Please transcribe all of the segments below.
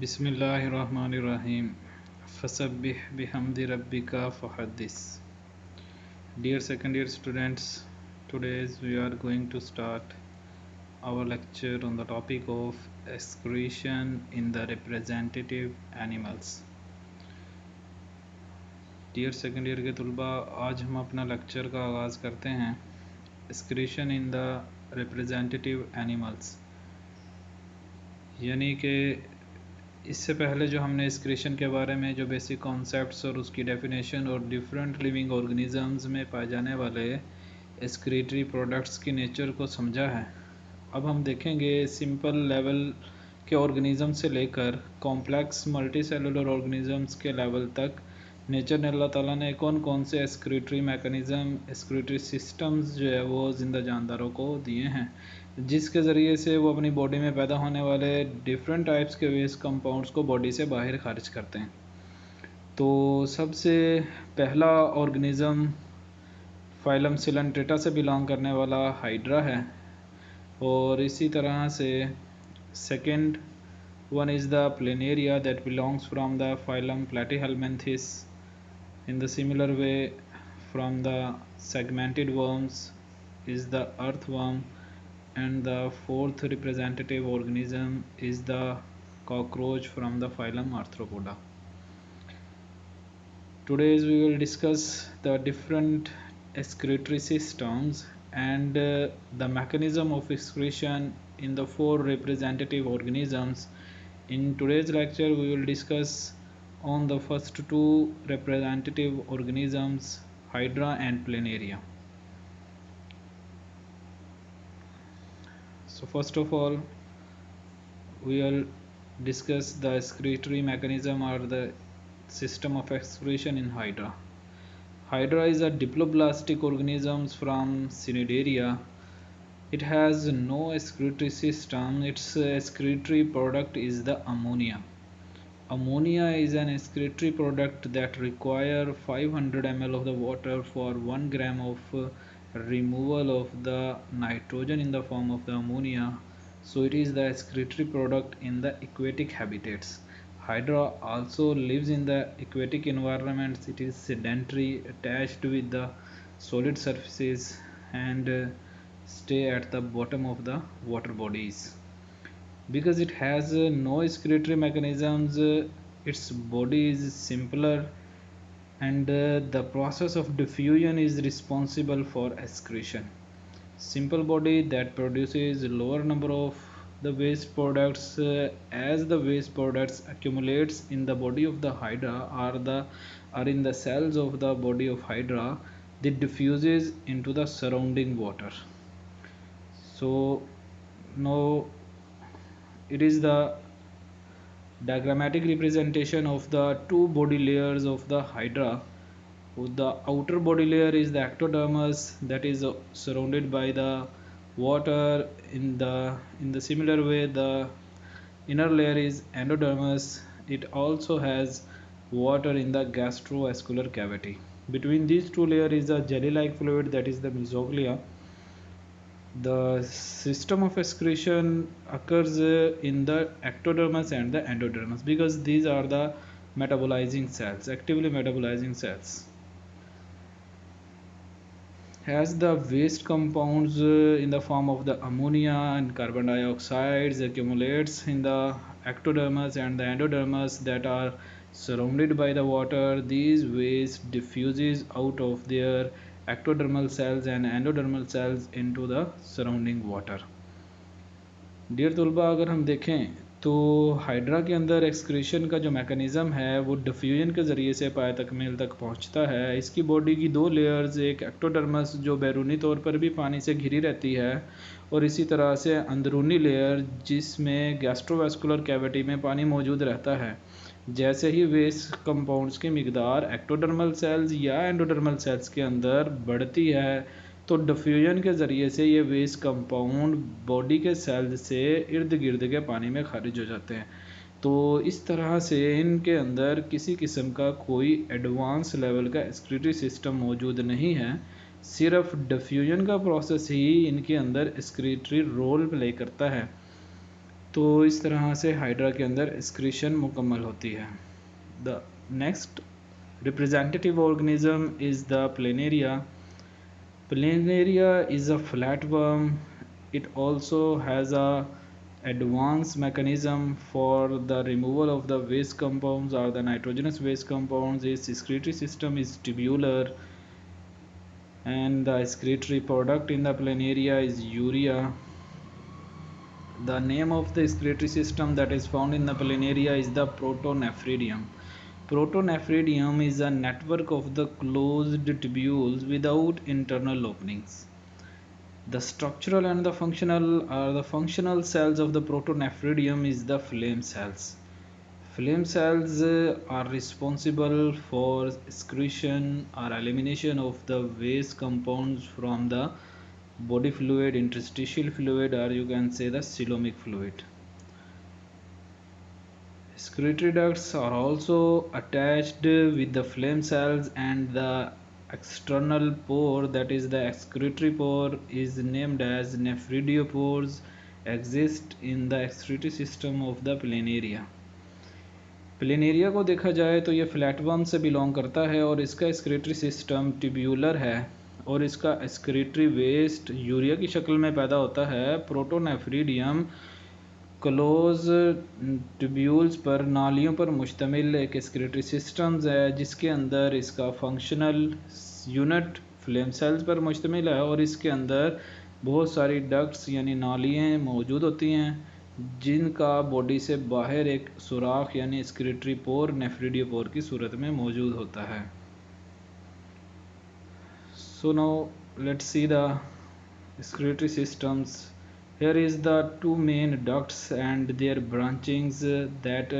बिस्मिल्लाहिर्रहमानिर्रहीम फसब्बिह बिहम्दि रब्बिका फहद्दिस. Dear second year students, today we are going to start our lecture on the topic of excretion in the representative animals. Dear second year के तुलबा, आज हम अपना lecture का आगाज़ करते हैं excretion in the representative animals, यानी कि इससे पहले जो हमने एक्सक्रीशन के बारे में जो बेसिक कॉन्सेप्ट्स और उसकी डेफिनेशन और डिफरेंट लिविंग ऑर्गेनिजम्स में पाए जाने वाले एक्सक्रीटरी प्रोडक्ट्स की नेचर को समझा है. अब हम देखेंगे सिंपल लेवल के ऑर्गेनिज्म से लेकर कॉम्प्लेक्स मल्टी सेलुलर ऑर्गेनिजम्स के लेवल तक नेचर ने अल्लाह ताला ने कौन कौन से एक्सक्रीटरी मैकेनिज़्म एक्सक्रीटरी सिस्टम्स जो है वो ज़िंदा जानदारों को दिए हैं, जिसके ज़रिए से वो अपनी बॉडी में पैदा होने वाले डिफरेंट टाइप्स के वेस्ट कंपाउंड्स को बॉडी से बाहर खारिज करते हैं. तो सबसे पहला ऑर्गेनिज़म फाइलम सिलेंट्रेटा से बिलोंग करने वाला हाइड्रा है, और इसी तरह से second one is the planaria that belongs from the phylum Platyhelminthes. In the similar way, from the segmented worms is the earthworm, and the fourth representative organism is the cockroach from the phylum Arthropoda. Today we will discuss the different excretory systems and the mechanism of excretion in the four representative organisms. In today's lecture we will discuss on the first two representative organisms, Hydra and Planaria. So first of all we will discuss the excretory mechanism or the system of excretion in Hydra. Hydra is a diploblastic organism from Cnidaria. It has no excretory system. Its excretory product is the ammonia. Ammonia is an excretory product that require 500 ml of the water for 1 gram of removal of the nitrogen in the form of the ammonia. So it is the excretory product in the aquatic habitats. Hydra also lives in the aquatic environments. It is sedentary, attached with the solid surfaces, and stay at the bottom of the water bodies. Because it has no excretory mechanisms, its body is simpler, and the process of diffusion is responsible for excretion. Simple body that produces lower number of the waste products. As the waste products accumulates in the body of the Hydra or in the cells of the body of Hydra, it diffuses into the surrounding water. So now it is the diagrammatic representation of the two body layers of the Hydra. The outer body layer is the ectodermis, that is surrounded by the water. In the similar way, the inner layer is endodermis. It also has water in the gastrovascular cavity. Between these two layers is a jelly-like fluid, that is the mesoglea. The system of excretion occurs in the ectodermis and the endodermis, because these are the metabolizing cells, actively metabolizing cells. As the waste compounds in the form of the ammonia and carbon dioxide accumulates in the ectodermis and the endodermis that are surrounded by the water, these waste diffuses out of their ectodermal cells and endodermal cells into the surrounding water. Dear तुलबा, अगर हम देखें तो hydra के अंदर excretion का जो mechanism है वो डिफ्यूजन के ज़रिए से पाए तकमील तक पहुंचता है. इसकी बॉडी की दो लेयर्स, एक एक्टोडर्मस जो बैरूनी तौर पर भी पानी से घिरी रहती है, और इसी तरह से अंदरूनी लेयर जिसमें गैस्ट्रोवास्कुलर कैविटी में पानी मौजूद रहता है. जैसे ही वेस्ट कंपाउंड्स की मिकदार एक्टोडर्मल सेल्स या एंडोडर्मल सेल्स के अंदर बढ़ती है, तो डिफ्यूजन के ज़रिए से ये वेस्ट कंपाउंड बॉडी के सेल से इर्द गिर्द के पानी में खारिज हो जाते हैं. तो इस तरह से इनके अंदर किसी किस्म का कोई एडवांस लेवल का एक्सक्रीटरी सिस्टम मौजूद नहीं है. सिर्फ डिफ्यूजन का प्रोसेस ही इनके अंदर एक्सक्रीटरी रोल प्ले करता है. तो इस तरह से हाइड्रा के अंदर एक्सक्रीशन मुकम्मल होती है। The next representative organism is the planaria. Planaria is a flatworm. It also has a advanced mechanism for the removal of the waste compounds or the nitrogenous waste compounds. Its excretory system is tubular, and the excretory product in the planaria is urea. The name of the excretory system that is found in the planaria is the protonephridium. Protonephridium is a network of the closed tubules without internal openings. The structural and the functional cells of the protonephridium is the flame cells. Flame cells are responsible for excretion or elimination of the waste compounds from the body fluid, interstitial fluid, or you can say the coelomic fluid. Excretory ducts are also attached with the flame cells, and the external pore, that is the excretory pore, is named as nephridiopores, exist in the excretory system of the planaria. Planaria को देखा जाए तो ये flatworm से belong करता है और इसका एक्सक्रीटरी सिस्टम ट्यूब्यूलर है और इसका एक्सक्रीटरी वेस्ट यूरिया की शक्ल में पैदा होता है। प्रोटोनेफ्रीडियम क्लोज ट्यूब्यूल्स पर नालियों पर मुश्तमिल एक एक्सक्रीटरी सिस्टम्स है जिसके अंदर इसका फंक्शनल यूनिट फ्लेम सेल्स पर मुश्तमिल है और इसके अंदर बहुत सारी डक्ट्स यानी नालियाँ मौजूद होती हैं जिनका बॉडी से बाहर एक सुराख यानी एक्सक्रीटरी पोर नेफ्रिडियोपोर की सूरत में मौजूद होता है। So now let's see the excretory systems. Here is the two main ducts and their branchings that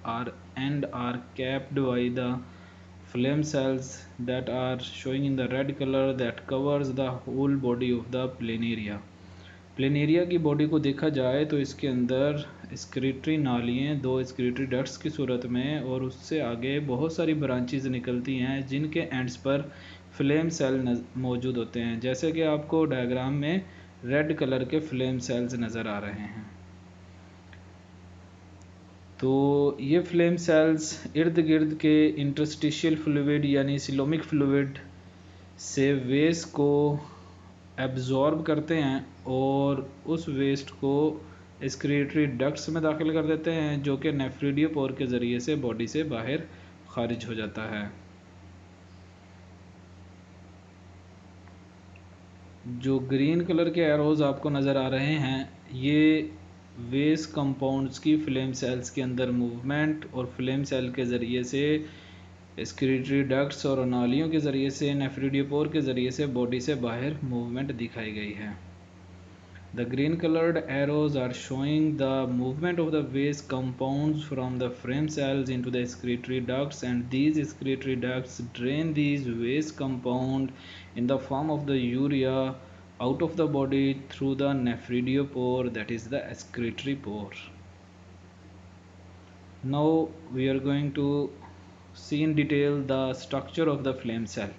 are capped by the flame cells that are showing in the red color that covers the whole body of the planaria. Planaria की body को देखा जाए तो इसके अंदर excretory नालियाँ दो excretory ducts की सूरत में और उससे आगे बहुत सारी ब्रांचेज निकलती हैं जिनके एंड्स पर फ्लेम सेल मौजूद होते हैं, जैसे कि आपको डायग्राम में रेड कलर के फ्लेम सेल्स नज़र आ रहे हैं। तो ये फ्लेम सेल्स इर्द गिर्द के इंटरस्टिशियल फ्लूइड यानी सिलोमिक फ्लूइड से वेस्ट को एब्जॉर्ब करते हैं और उस वेस्ट को एक्सक्रीटरी डक्ट्स में दाखिल कर देते हैं जो कि नेफ्रिडियोपोर के ज़रिए से बॉडी से बाहर खारिज हो जाता है। जो ग्रीन कलर के एरोज आपको नज़र आ रहे हैं ये वेस्ट कंपाउंड्स की फ्लेम सेल्स के अंदर मूवमेंट और फ्लेम सेल के ज़रिए से एक्सक्रीटरी डक्ट्स और नालियों के ज़रिए से नेफ्रिडियोपोर के ज़रिए से बॉडी से बाहर मूवमेंट दिखाई गई है। The green colored arrows are showing the movement of the waste compounds from the frame cells into the excretory ducts, and these excretory ducts drain these waste compound in the form of the urea out of the body through the nephridiopore, that is the excretory pore. Now we are going to see in detail the structure of the flame cell.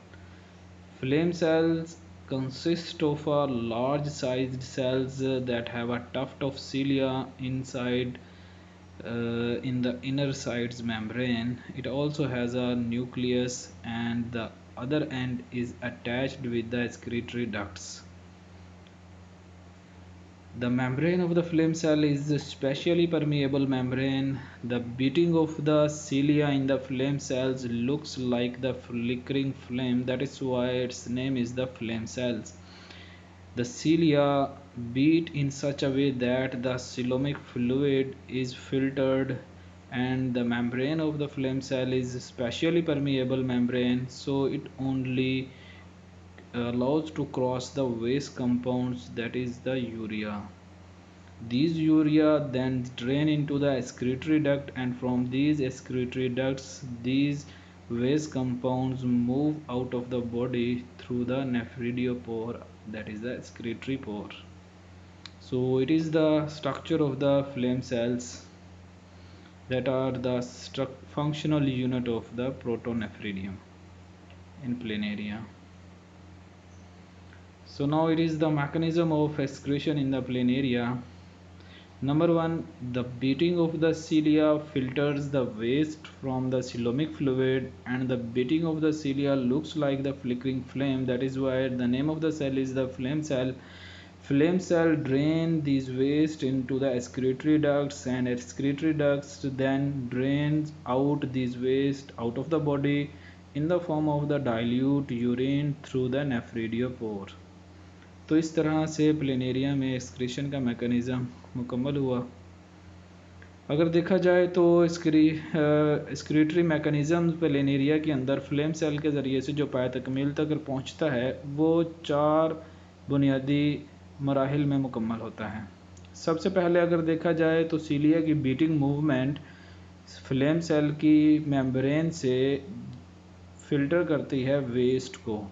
Flame cells consist of a large sized cells that have a tuft of cilia inside in the inner sides membrane. It also has a nucleus and the other end is attached with the excretory ducts. The membrane of the flame cell is a specially permeable membrane. The beating of the cilia in the flame cells looks like the flickering flame. That is why its name is the flame cells. The cilia beat in such a way that the coelomic fluid is filtered, and the membrane of the flame cell is a specially permeable membrane, so it only allows to cross the waste compounds, that is the urea. These urea then drain into the excretory duct, and from these excretory ducts these waste compounds move out of the body through the nephridiopore, that is the excretory pore. So it is the structure of the flame cells that are the functional unit of the protonephridium in planaria. So now it is the mechanism of excretion in the planaria. Number one, the beating of the cilia filters the waste from the coelomic fluid, and the beating of the cilia looks like the flickering flame. That is why the name of the cell is the flame cell. Flame cell drain these waste into the excretory ducts, and excretory ducts then drains out these waste out of the body in the form of the dilute urine through the nephridiopore. तो इस तरह से planaria में excretion का mechanism मुकम्मल हुआ। अगर देखा जाए तो एक्सक्रीटरी मैकेनिज़्म प्लेनेरिया के अंदर फ्लेम सेल के ज़रिए से जो पाया तकमील तक पहुंचता है वो 4 बुनियादी मराहिल में मुकम्मल होता है। सबसे पहले अगर देखा जाए तो सीलिया की बीटिंग मूवमेंट फ्लेम सेल की मेम्ब्रेन से फ़िल्टर करती है वेस्ट को,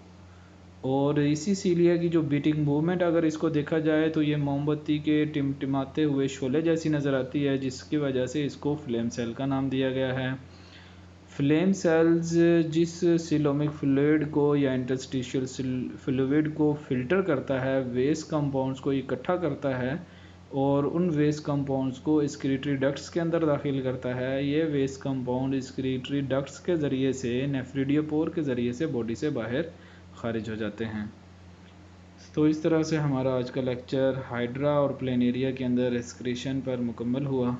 और इसी सीलिया की जो बीटिंग मूवमेंट अगर इसको देखा जाए तो ये मोमबत्ती के टिमटिमाते हुए शोले जैसी नज़र आती है, जिसकी वजह से इसको फ्लेम सेल का नाम दिया गया है। फ्लेम सेल्स जिस सीलोमिक फ्लूइड को या इंटरस्टिशियल फ्लूइड को फ़िल्टर करता है, वेस्ट कंपाउंड्स को इकट्ठा करता है और उन वेस्ट कंपाउंड्स को एक्सक्रीटरी डक्ट्स के अंदर दाखिल करता है। ये वेस्ट कंपाउंड एक्सक्रीटरी डक्ट्स के ज़रिए से नेफ्रिडियोपोर के ज़रिए से बॉडी से बाहर खारिज हो जाते हैं। तो इस तरह से हमारा आज का लेक्चर हाइड्रा और प्लेनेरिया के अंदर एक्सक्रीशन पर मुकम्मल हुआ।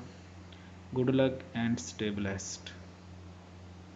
Good luck and stay blessed.